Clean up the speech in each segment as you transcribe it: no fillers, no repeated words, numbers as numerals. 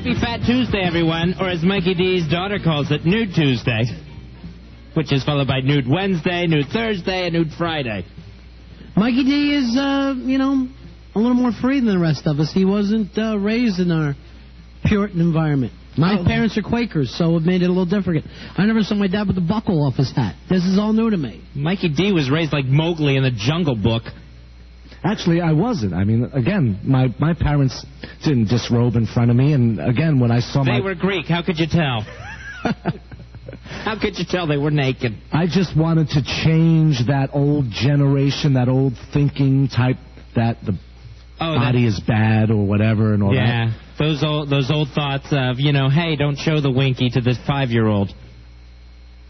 Happy Fat Tuesday, everyone, or as Mikey D's daughter calls it, Nude Tuesday, which is followed by Nude Wednesday, Nude Thursday, and Nude Friday. Mikey D is, a little more free than the rest of us. He wasn't raised in our Puritan environment. My parents are Quakers, so it made it a little different. I never saw my dad with the buckle off his hat. This is all new to me. Mikey D was raised like Mowgli in the Jungle Book. Actually, I wasn't. I mean, again, my parents didn't disrobe in front of me, and again, when I saw They were Greek. How could you tell? How could you tell they were naked? I just wanted to change that old generation, that old thinking type that the body is bad or whatever and all that. Yeah, those old thoughts of, hey, don't show the winky to this 5-year-old.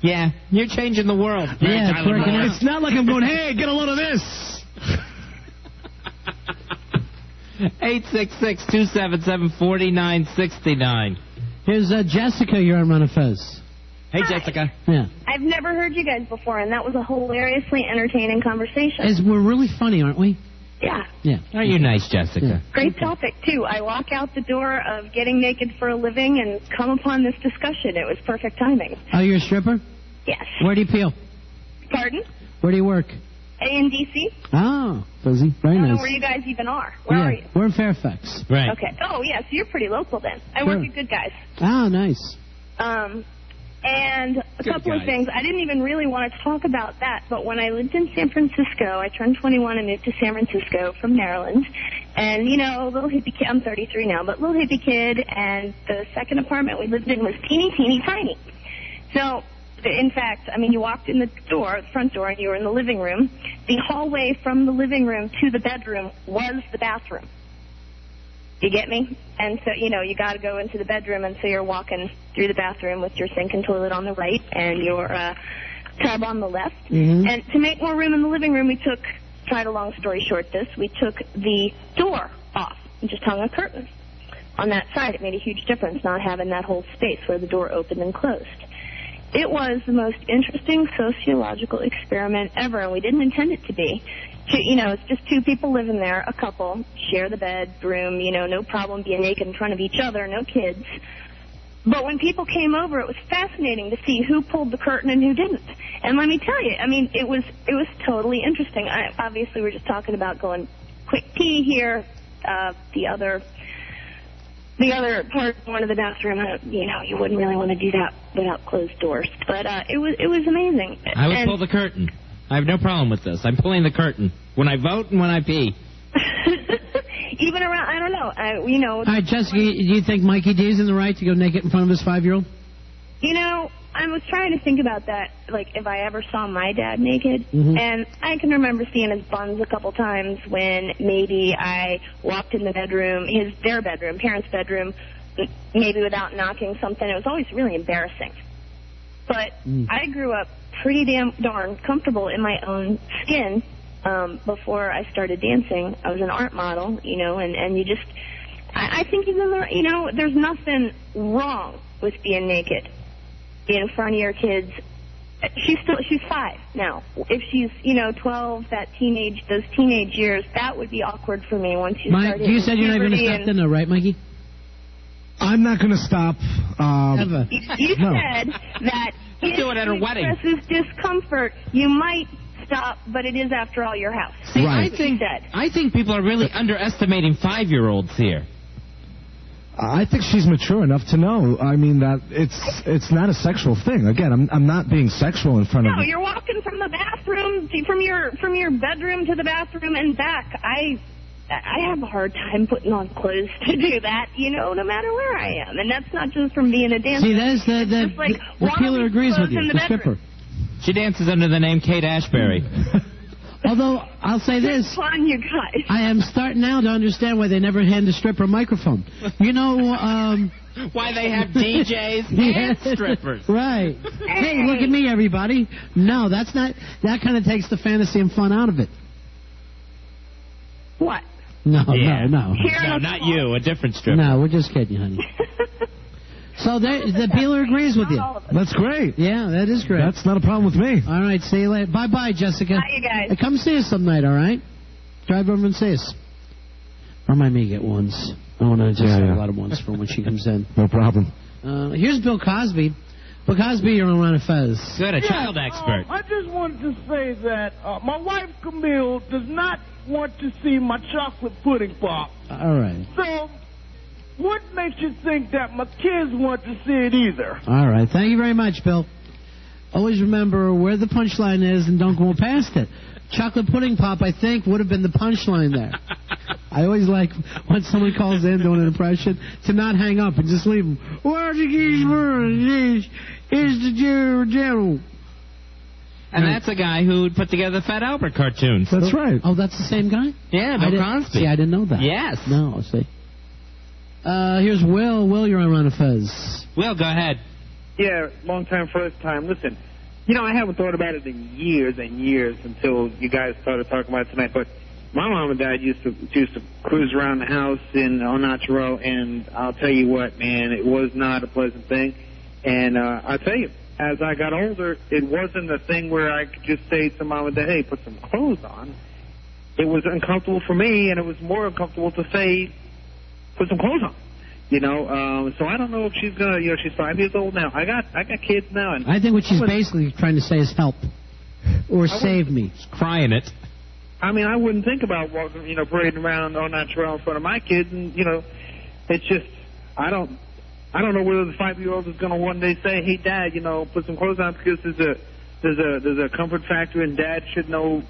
Yeah, you're changing the world. Yeah, it's not like I'm going, hey, get a load of this. 866-277-4969. Here's Jessica. You're on Ron and Fez. Hey, Jessica. Yeah. I've never heard you guys before, and that was a hilariously entertaining conversation. We're really funny, aren't we? Yeah. Yeah. Aren't you nice, Jessica? Yeah. Great topic, too. I walk out the door of getting naked for a living and come upon this discussion. It was perfect timing. Oh, you're a stripper? Yes. Where do you peel? Pardon? Where do you work? In D.C. Oh, Fuzzy. Very I don't nice. know where you guys even are. Where are you? We're in Fairfax. Right. Okay. Oh, yeah, so you're pretty local then. I work at Good Guys. Oh, nice. And a couple of things. I didn't even really want to talk about that, but when I lived in San Francisco, I turned 21 and moved to San Francisco from Maryland. And, little hippie kid, I'm 33 now, but little hippie kid, and the second apartment we lived in was teeny, teeny, tiny. So, in fact, you walked in the front door, and you were in the living room. The hallway from the living room to the bedroom was the bathroom. You get me? And so, you got to go into the bedroom, and so you're walking through the bathroom with your sink and toilet on the right and your tub on the left. Mm-hmm. And to make more room in the living room, tried a long story short we took the door off and just hung a curtain on that side. It made a huge difference not having that whole space where the door opened and closed. It was the most interesting sociological experiment ever, and we didn't intend it to be. It's just two people living there, a couple, share the bedroom, no problem being naked in front of each other, no kids. But when people came over, it was fascinating to see who pulled the curtain and who didn't. And let me tell you, it was totally interesting. Obviously, we're just talking about going quick pee here. The other part, one of the bathroom, you wouldn't really want to do that without closed doors. But it was amazing. I would pull the curtain. I have no problem with this. I'm pulling the curtain when I vote and when I pee. Even around, I don't know. All right, Jessica, do you think Mikey D's in the right to go naked in front of his 5-year-old? I was trying to think about that, like if I ever saw my dad naked. Mm-hmm. And I can remember seeing his buns a couple times when maybe I walked in the bedroom, their bedroom, parents' bedroom, maybe without knocking something. It was always really embarrassing. But I grew up pretty darn comfortable in my own skin before I started dancing. I was an art model, and you just, I think there's nothing wrong with being naked in front of your kids. She's 5 now. If she's, 12, those teenage years, that would be awkward for me once you start. You said you're not going to stop dinner, right, Mikey? I'm not going to stop. Ever. You said that if do it at a wedding. Expresses discomfort, you might stop, but it is, after all, your house. See, right. I think people are really underestimating 5-year-olds here. I think she's mature enough to know. That it's not a sexual thing. Again, I'm not being sexual in front of. No, you're walking from the bathroom, from your bedroom to the bathroom and back. I have a hard time putting on clothes to do that, no matter where I am. And that's not just from being a dancer. See, that is the peeler agrees with you, the stripper. She dances under the name Kate Ashbury. Although, I'll say this. It's fun, you guys. I am starting now to understand why they never hand a stripper a microphone. Why they have DJs and strippers. Right. Hey, look at me, everybody. No, that kind of takes the fantasy and fun out of it. What? No. No, not you, a different stripper. No, we're just kidding, honey. So the peeler agrees with you. That's great. Yeah, that is great. That's not a problem with me. All right, see you later. Bye-bye, Jessica. Bye, you guys. Hey, come see us some night, all right? Drive over and see us. Remind me to get ones. I want to just have a lot of ones for when she comes in. No problem. Here's Bill Cosby. Bill Cosby, you're on Ron and Fez. Good, a child expert. I just wanted to say that my wife, Camille, does not want to see my chocolate pudding pop. All right. So, what makes you think that my kids want to see it either? All right. Thank you very much, Bill. Always remember where the punchline is and don't go past it. Chocolate pudding pop, I think, would have been the punchline there. I always like when someone calls in doing an impression to not hang up and just leave them. Where's the keys? Is the general. And that's a guy who put together the Fat Albert cartoons. That's right. Oh, that's the same guy? Yeah, Bill Cosby. See, I didn't know that. Yes. No, see. Here's Will. Will, you're on Ron and Fez. Will, go ahead. Yeah, long time, first time. Listen, I haven't thought about it in years and years until you guys started talking about it tonight, but my mom and dad used to cruise around the house in Au Naturel, and I'll tell you what, man, it was not a pleasant thing. And I'll tell you, as I got older, it wasn't a thing where I could just say to mom and dad, hey, put some clothes on. It was uncomfortable for me, and it was more uncomfortable to say, put some clothes on. So I don't know if she's gonna. She's 5 years old now. I got kids now, and I think what she's basically trying to say is help or save me. She's crying it. I mean, I wouldn't think about walking, parading around Au Naturel in front of my kids, and it's just I don't know whether the 5-year-old is gonna one day say, hey, Dad, put some clothes on, because there's a comfort factor, and Dad should know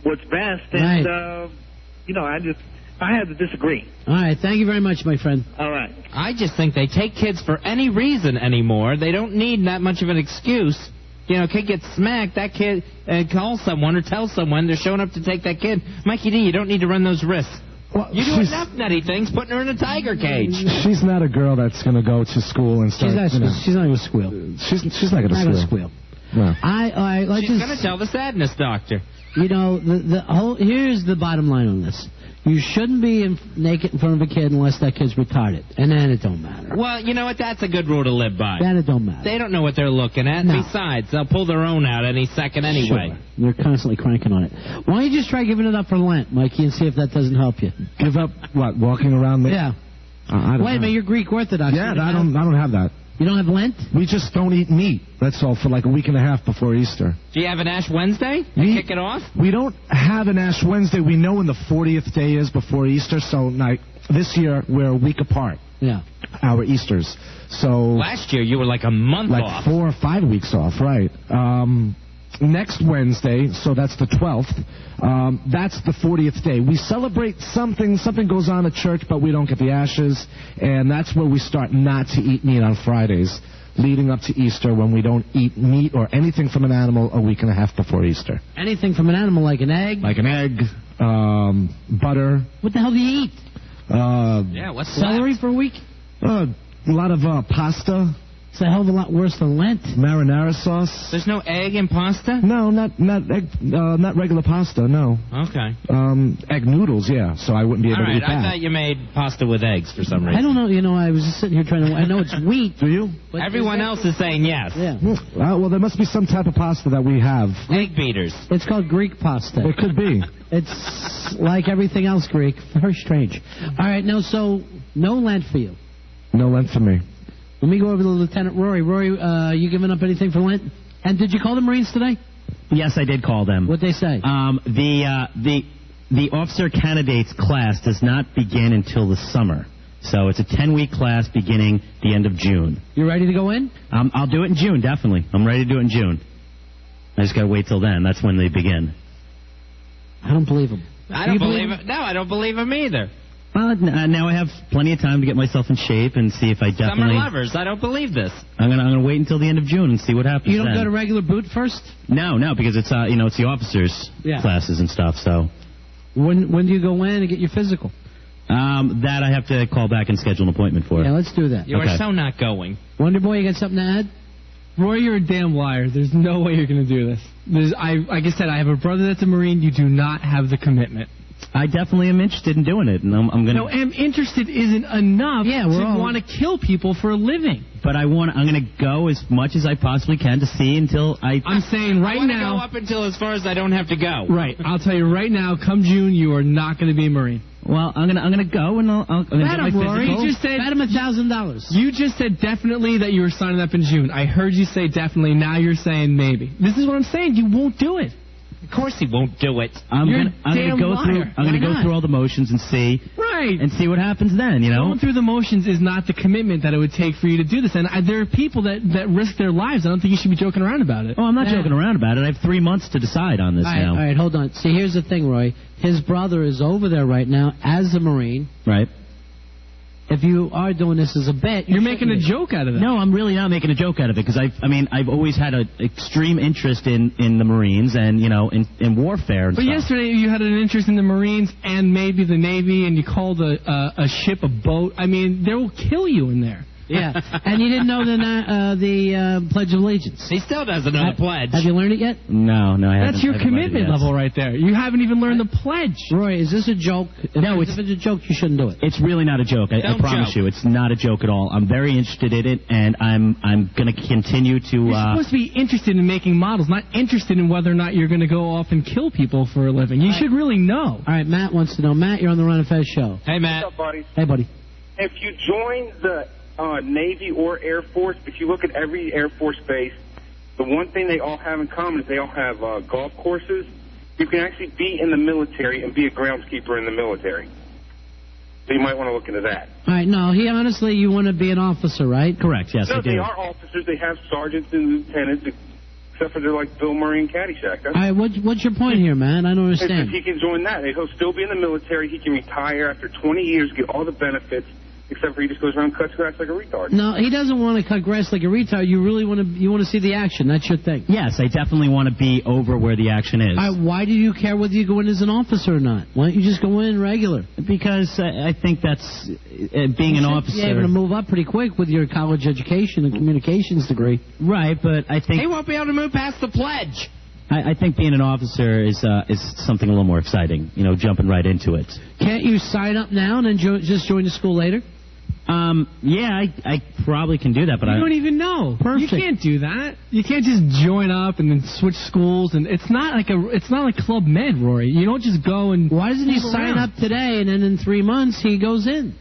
what's best, and right. I had to disagree. All right, thank you very much, my friend. All right. I just think they take kids for any reason anymore. They don't need that much of an excuse. Kid gets smacked, that kid calls someone or tells someone they're showing up to take that kid. Mikey D, you don't need to run those risks. Well, you do enough nutty things, putting her in a tiger cage. She's not a girl that's going to go to school and start. She's not going to squeal. She's not going to squeal. No. She's going to tell the sadness doctor. Here's the bottom line on this. You shouldn't be naked in front of a kid unless that kid's retarded. And then it don't matter. Well, you know what? That's a good rule to live by. Then it don't matter. They don't know what they're looking at. No. Besides, they'll pull their own out any second anyway. Sure. They're constantly cranking on it. Why don't you just try giving it up for Lent, Mikey, and see if that doesn't help you? Give up what? Walking around? Yeah. Wait a minute, you're Greek Orthodox. Yeah, I don't have that. You don't have Lent? We just don't eat meat. That's all, for like a week and a half before Easter. Do you have an Ash Wednesday? Kick it off? We don't have an Ash Wednesday. We know when the 40th day is before Easter. So this year, we're a week apart. Yeah. Our Easters. So last year, you were like a month off. Like 4 or 5 weeks off, right. Next Wednesday, so that's the 12th, that's the 40th day. We celebrate something goes on at church, but we don't get the ashes, and that's where we start not to eat meat on Fridays, leading up to Easter, when we don't eat meat or anything from an animal a week and a half before Easter. Anything from an animal, like an egg? Like an egg, butter. What the hell do you eat? What's celery left? For a week? A lot of pasta. It's a hell of a lot worse than Lent. Marinara sauce. There's no egg in pasta? No, not egg, not regular pasta, no. Okay. Egg noodles, yeah, so I wouldn't be able to eat that. I thought you made pasta with eggs for some reason. I don't know, I was just sitting here trying to... I know it's wheat. Do you? Everyone else is saying yes. Yeah. Well, there must be some type of pasta that we have. Egg beaters. It's called Greek pasta. It could be. It's like everything else Greek. Very strange. All right, so no Lent for you. No Lent for me. Let me go over to Lieutenant Rory. Rory, you giving up anything for Lent? And did you call the Marines today? Yes, I did call them. What'd they say? The officer candidates class does not begin until the summer. So it's a 10-week class beginning the end of June. You ready to go in? I'll do it in June, definitely. I'm ready to do it in June. I just got to wait till then. That's when they begin. I don't believe him. I don't believe him. No, I don't believe him either. Well, now I have plenty of time to get myself in shape and see if I definitely... Summer lovers. I don't believe this. I'm gonna wait until the end of June and see what happens. You don't then. go to regular boot first? No, because it's it's the officers' classes and stuff. So when do you go in and get your physical? That I have to call back and schedule an appointment for. Yeah, let's do that. You are so not going. Wonder Boy, you got something to add? Roy, you're a damn liar. There's no way you're going to do this. Like I said, I have a brother that's a Marine. You do not have the commitment. I definitely am interested in doing it, and I'm going to... No, am interested isn't enough to want to kill people for a living. But I'm going to go as much as I possibly can to see until I'm saying right now... I want to go up until as far as I don't have to go. Right. I'll tell you right now, come June, you are not going to be a Marine. Well, I'm gonna go and I'm gonna Bet get my him, Rory. physical. You just said, bet him $1,000. You just said definitely that you were signing up in June. I heard you say definitely. Now you're saying maybe. This is what I'm saying. You won't do it. Of course he won't do it. I'm gonna go through all the motions and see. Right. And see what happens then, you know? Going through the motions is not the commitment that it would take for you to do this. And there are people that risk their lives. I don't think you should be joking around about it. Oh, I'm not joking around about it. I have 3 months to decide on this now. All right, hold on. See, here's the thing, Roy. His brother is over there right now as a Marine. Right. If you are doing this as a bet, you're making a joke out of it. No, I'm really not making a joke out of it because I've always had an extreme interest in the Marines and in warfare. And but stuff. yesterday you had an interest in the Marines and maybe the Navy, and you called a ship a boat. I mean, they will kill you in there. Yeah, and you didn't know the Pledge of Allegiance. He still doesn't know the pledge. Have you learned it yet? No, I haven't. That's your commitment level right there. You haven't even learned the pledge. Roy, is this a joke? No, if it's a joke, you shouldn't do it. It's really not a joke. I promise you, it's not a joke at all. I'm very interested in it, and I'm going to continue to. You're supposed to be interested in making models, not interested in whether or not you're going to go off and kill people for a living. You should really know. All right, Matt wants to know. Matt, you're on the Ron and Fez show. Hey, Matt. What's up, buddy? Hey, buddy. If you join the Navy or Air Force, if you look at every Air Force base, the one thing they all have in common is they all have golf courses. You can actually be in the military and be a groundskeeper in the military. So you might want to look into that. All right, no, honestly, you want to be an officer, right? Correct, yes, no, I do. they are officers. They have sergeants and lieutenants, except for they're like Bill Murray and Caddyshack. All right, what's your point here, man? I don't understand. If he can join that, he'll still be in the military. He can retire after 20 years, get all the benefits, except for he just goes around and cuts grass like a retard. No, he doesn't want to cut grass like a retard. You really want to see the action. That's your thing. Yes, I definitely want to be over where the action is. All right, why do you care whether you go in as an officer or not? Why don't you just go in regular? Because I think that's being an officer. You're able to move up pretty quick with your college education and communications degree. Right, but I think he won't be able to move past the pledge. I think being an officer is something a little more exciting. Jumping right into it. Can't you sign up now and then just join the school later? Yeah, I probably can do that, but you don't even know. Perfect. You can't do that. You can't just join up and then switch schools, and it's not like Club Med, Rory. You don't just go and. Why doesn't he sign up today and then in 3 months he goes in?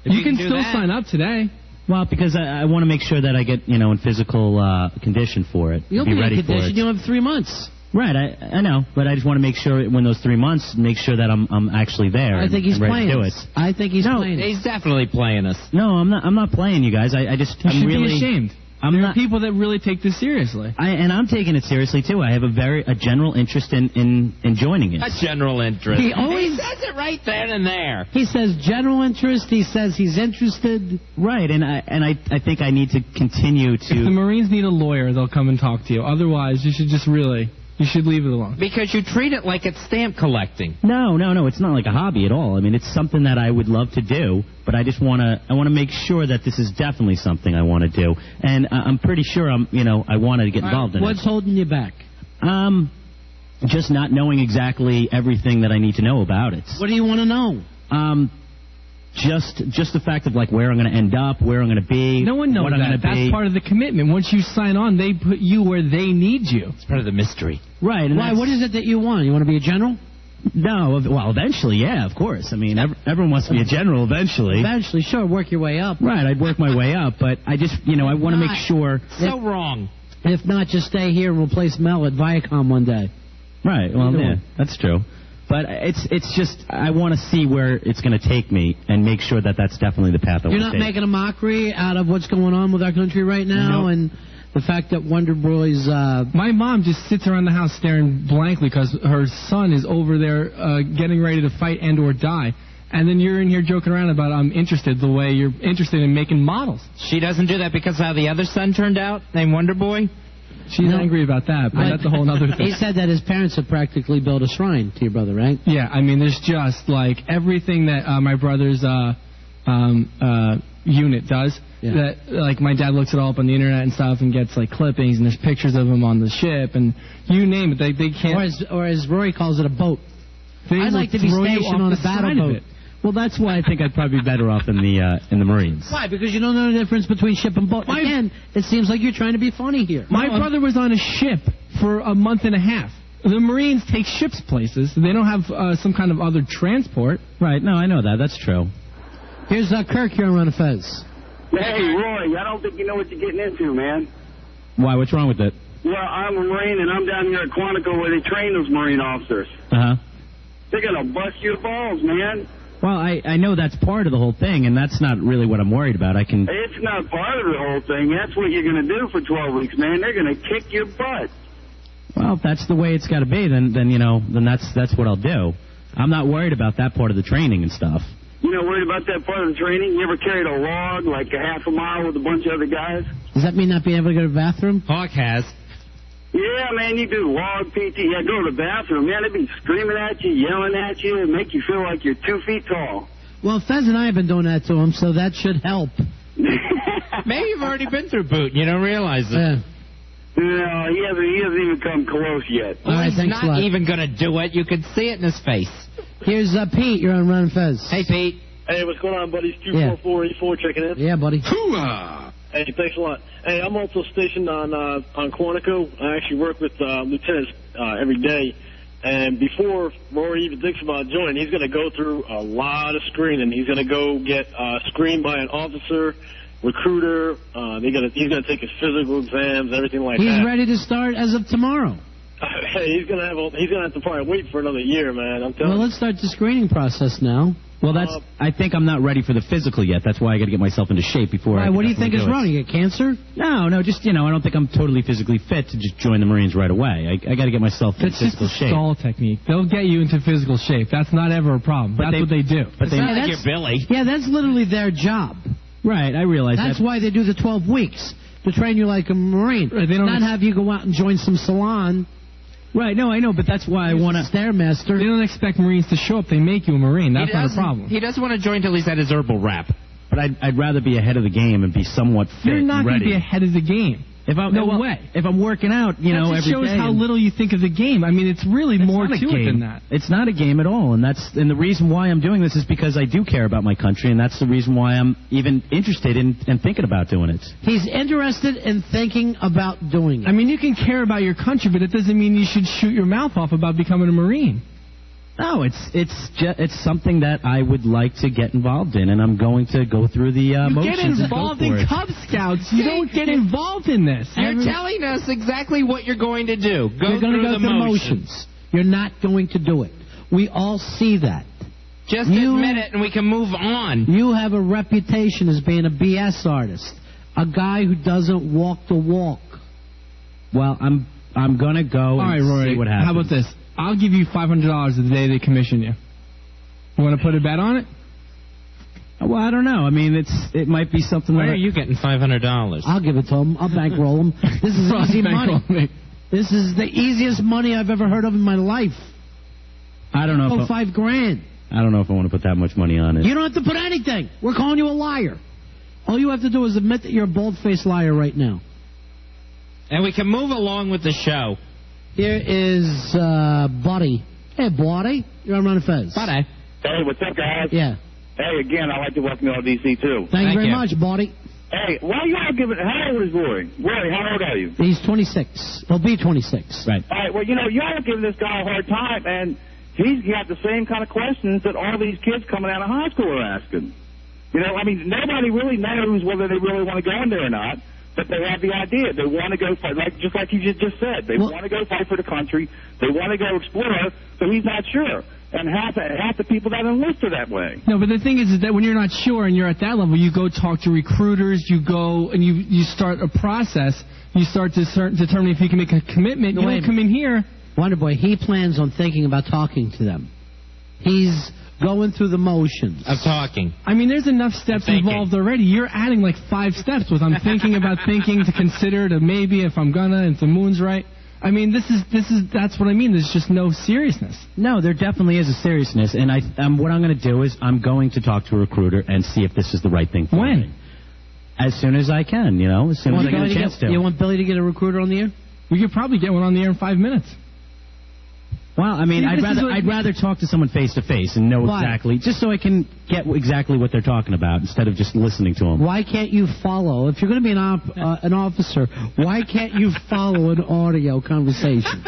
You can still sign up today. Well, because I want to make sure that I get in physical condition for it. You'll be ready in condition. for it. You'll have 3 months. Right, I know, but I just want to make sure when those 3 months, make sure that I'm actually there. I think he's ready playing to do us. it. I think he's playing us. He's definitely playing us. No, I'm not playing you guys. I'm really be ashamed. There are people that really take this seriously. And I'm taking it seriously too. I have a general interest in joining it. A general interest. He always says it right then and there. He says general interest. He says he's interested. Right, and I think I need to continue to. If the Marines need a lawyer, they'll come and talk to you. Otherwise, you should just you should leave it alone. Because you treat it like it's stamp collecting. No, it's not like a hobby at all. I mean, it's something that I would love to do, but I want to make sure that this is definitely something I want to do, and I'm pretty sure I want to get involved in it. What's holding you back? Just not knowing exactly everything that I need to know about it. What do you want to know? Just the fact of where I'm going to end up, where I'm going to be. No one knows that. That's part of the commitment. Once you sign on, they put you where they need you. It's part of the mystery. Right. And why? What is it that you want? You want to be a general? No. Well, eventually, yeah, of course. I mean, everyone wants to be a general eventually. Eventually, sure. Work your way up. Right. I'd work my way up, but I just, I want to make sure. So wrong. If not, just stay here and replace Mel at Viacom one day. Right. Well, yeah, that's true. But it's just, I want to see where it's going to take me and make sure that that's definitely the path I want to take. You're not making a mockery out of what's going on with our country right now and the fact that Wonder Boy's... My mom just sits around the house staring blankly because her son is over there getting ready to fight and or die. And then you're in here joking around about I'm interested the way you're interested in making models. She doesn't do that because of how the other son turned out, named Wonder Boy? She's angry about that, but that's a whole other thing. He said that his parents have practically built a shrine to your brother, right? Yeah, I mean, there's just, everything that my brother's unit does. Yeah. That, my dad looks it all up on the internet and stuff and gets, clippings, and there's pictures of him on the ship, and you name it. They can't... Or as Rory calls it, a boat. I'd like to be stationed on a battle boat. Well, that's why I think I'd probably be better off in the Marines. Why? Because you don't know the difference between ship and boat. Again, it seems like you're trying to be funny here. My brother was on a ship for a month and a half. The Marines take ships places. They don't have some kind of other transport. Right, no, I know that. That's true. Here's Kirk here on Ron and Fez. Hey, Roy, I don't think you know what you're getting into, man. Why? What's wrong with it? Well, I'm a Marine, and I'm down here at Quantico where they train those Marine officers. Uh-huh. They're going to bust your balls, man. Well, I know that's part of the whole thing, and that's not really what I'm worried about. It's not part of the whole thing. That's what you're going to do for 12 weeks, man. They're going to kick your butt. Well, if that's the way it's got to be, then that's what I'll do. I'm not worried about that part of the training and stuff. You're not worried about that part of the training? You ever carried a log like a half a mile with a bunch of other guys? Does that mean not being able to go to the bathroom? Hawk has. Yeah, man, you do log PT. Yeah, go to the bathroom. Man, they'd be screaming at you, yelling at you, and make you feel like you're 2 feet tall. Well, Fez and I have been doing that to him, so that should help. Maybe you've already been through boot and you don't realize it. Yeah. No, he hasn't even come close yet. All right, he's thanks a lot. not even going to do it. You can see it in his face. Here's Pete. You're on Ron and Fez. Hey, Pete. Hey, what's going on, buddies? 24484 checking in. Yeah, buddy. Hey, thanks a lot. Hey, I'm also stationed on Quantico. I actually work with lieutenants every day. And before Rory even thinks about joining, he's going to go through a lot of screening. He's going to go get screened by an officer, recruiter. He's going to take his physical exams, everything like that. He's ready to start as of tomorrow. Hey, he's going to have to probably wait for another year, man. I'm telling you. Well, let's start the screening process now. Well, I think I'm not ready for the physical yet. That's why I got to get myself into shape before. Why, what do you think is wrong? You get cancer? No, just I don't think I'm totally physically fit to just join the Marines right away. I got to get myself in physical shape. It's just a stall technique. They'll get you into physical shape. That's not ever a problem. That's what they do. But it's not like you're Billy. Yeah, that's literally their job. Right, I realize that. That's why they do the 12 weeks, to train you like a Marine. Right, they don't not have you go out and join some salon. Right, no, I know, but that's why I want to... Stairmaster. They don't expect Marines to show up. They make you a Marine. That's not a problem. He doesn't want to join until he's had his herbal wrap. But I'd rather be ahead of the game and be somewhat fit. You're not going to be ahead of the game. No way. If I'm working out, every day. That just shows how little you think of the game. I mean, it's really more to it than that. It's not a game at all, and the reason why I'm doing this is because I do care about my country, and that's the reason why I'm even interested in and thinking about doing it. He's interested in thinking about doing it. I mean, you can care about your country, but it doesn't mean you should shoot your mouth off about becoming a Marine. No, it's something that I would like to get involved in, and I'm going to go through the motions. You get involved in Cub Scouts. You don't get involved in this. You're telling us exactly what you're going to do. You're going to go through the motions. You're not going to do it. We all see that. Just admit it, and we can move on. You have a reputation as being a BS artist, a guy who doesn't walk the walk. Well, I'm going to go and see what happens. How about this? I'll give you $500 the day they commission you. You want to put a bet on it? Well, I don't know. I mean, it might be something. Where are you getting $500? I'll give it to him. I'll bankroll him. This is easy money. This is the easiest money I've ever heard of in my life. I don't know. $5,000. I don't know if I want to put that much money on it. You don't have to put anything. We're calling you a liar. All you have to do is admit that you're a bald-faced liar right now. And we can move along with the show. Here is Buddy. Hey, Buddy. You're on Ron and Fez. Buddy. Hey, what's up, guys? Yeah. Hey, again, I'd like to welcome you all to D.C., too. Thank you very much, Buddy. Hey, why are you all giving... How old is Rory? Rory, how old are you? He's 26. He'll be 26. Right. All right, well, you all are giving this guy a hard time, and he's got the same kind of questions that all these kids coming out of high school are asking. I mean, nobody really knows whether they really want to go in there or not. But they have the idea. They want to go fight, just like you just said. They want to go fight for the country. They want to go explore. So he's not sure. And half the people that enlist are that way. No, but the thing is that when you're not sure and you're at that level, you go talk to recruiters. You go and you start a process. You start to determine if you can make a commitment. You don't come in here. Wonder Boy, he plans on thinking about talking to them. He's going through the motions of talking. I mean, there's enough steps involved already. You're adding like 5 steps with I'm thinking about thinking to consider to maybe if I'm gonna if the moon's right. I mean, that's what I mean. There's just no seriousness. No, there definitely is a seriousness, and what I'm going to do is I'm going to talk to a recruiter and see if this is the right thing for me. As soon as I can, as soon as I get a chance to. You want Billy to get a recruiter on the air? We could probably get one on the air in 5 minutes. Well, I mean, I'd rather talk to someone face to face and know exactly, just so I can get exactly what they're talking about instead of just listening to them. Why can't you follow? If you're going to be an officer, why can't you follow an audio conversation?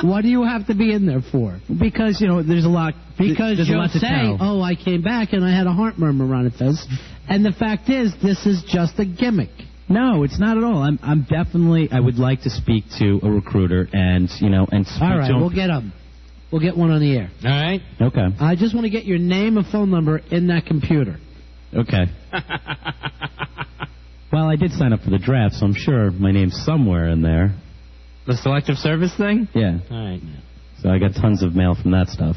What do you have to be in there for? Because, there's a lot. Because there's a you'll lot to say, tell. oh, I came back and I had a heart murmur, Ron and Fez. And the fact is, this is just a gimmick. No, it's not at all. I'm definitely. I would like to speak to a recruiter and speak all right, to him. we'll get him. We'll get one on the air. All right. Okay. I just want to get your name and phone number in that computer. Okay. Well, I did sign up for the draft, so I'm sure my name's somewhere in there. The selective service thing? Yeah. All right. So I got tons of mail from that stuff.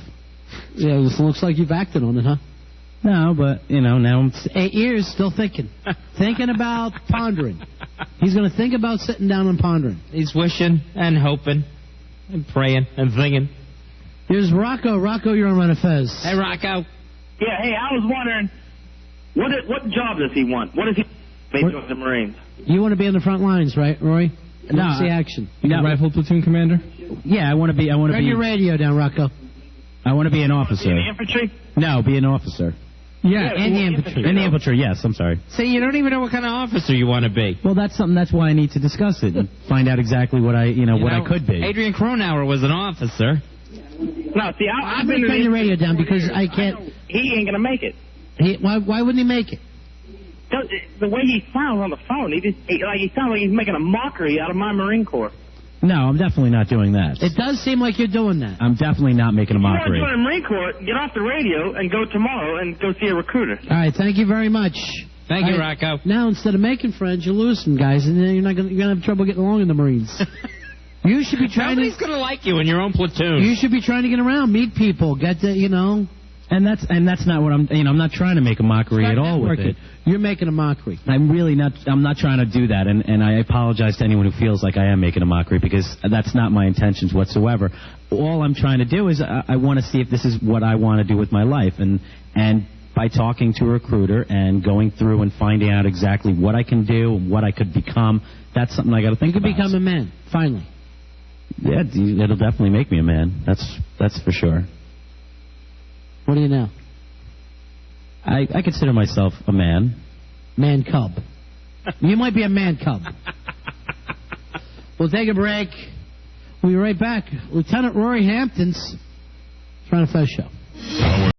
Yeah, it looks like you've acted on it, huh? No, but, now I'm... 8 years, still thinking. Thinking about pondering. He's going to think about sitting down and pondering. He's wishing and hoping and praying and thinking. Here's Rocco. Rocco, you're on Ron and Fez. Hey, Rocco. Yeah, hey, I was wondering, what job does he want? What does he make with the Marines? You want to be on the front lines, right, Roy? No, see action. Rifle platoon commander? Yeah, I want to be... Turn your radio down, Rocco. I want to be an officer. In the infantry? No, be an officer. Yeah, in the infantry. In the infantry, yes, I'm sorry. See, you don't even know what kind of officer you want to be. Well, that's why I need to discuss it and find out exactly what I could be. Adrian Cronauer was an officer. No, see, I'm going to turn your radio down because I can't... He ain't going to make it. Why wouldn't he make it? The way he sounds on the phone, he sounds like he's making a mockery out of my Marine Corps. No, I'm definitely not doing that. It does seem like you're doing that. I'm definitely not making a mockery. If you want to join the Marine Corps, get off the radio and go tomorrow and go see a recruiter. All right, thank you very much. Thank you, Rocco. Now, instead of making friends, you're losing guys, and then you're going to have trouble getting along in the Marines. You should be trying Nobody's going to like you in your own platoon. You should be trying to get around, meet people, get to, And that's not what I'm not trying to make a mockery at all with it. You're making a mockery. I'm not trying to do that, and I apologize to anyone who feels like I am making a mockery because that's not my intentions whatsoever. All I'm trying to do is I want to see if this is what I want to do with my life, and by talking to a recruiter and going through and finding out exactly what I can do and what I could become, that's something I got to think about. You could become a man, finally. Yeah, it'll definitely make me a man. That's for sure. What are you now? I consider myself a man. Man cub. You might be a man cub. We'll take a break. We'll be right back. Lieutenant Rory Hampton's Ron and Fez Show.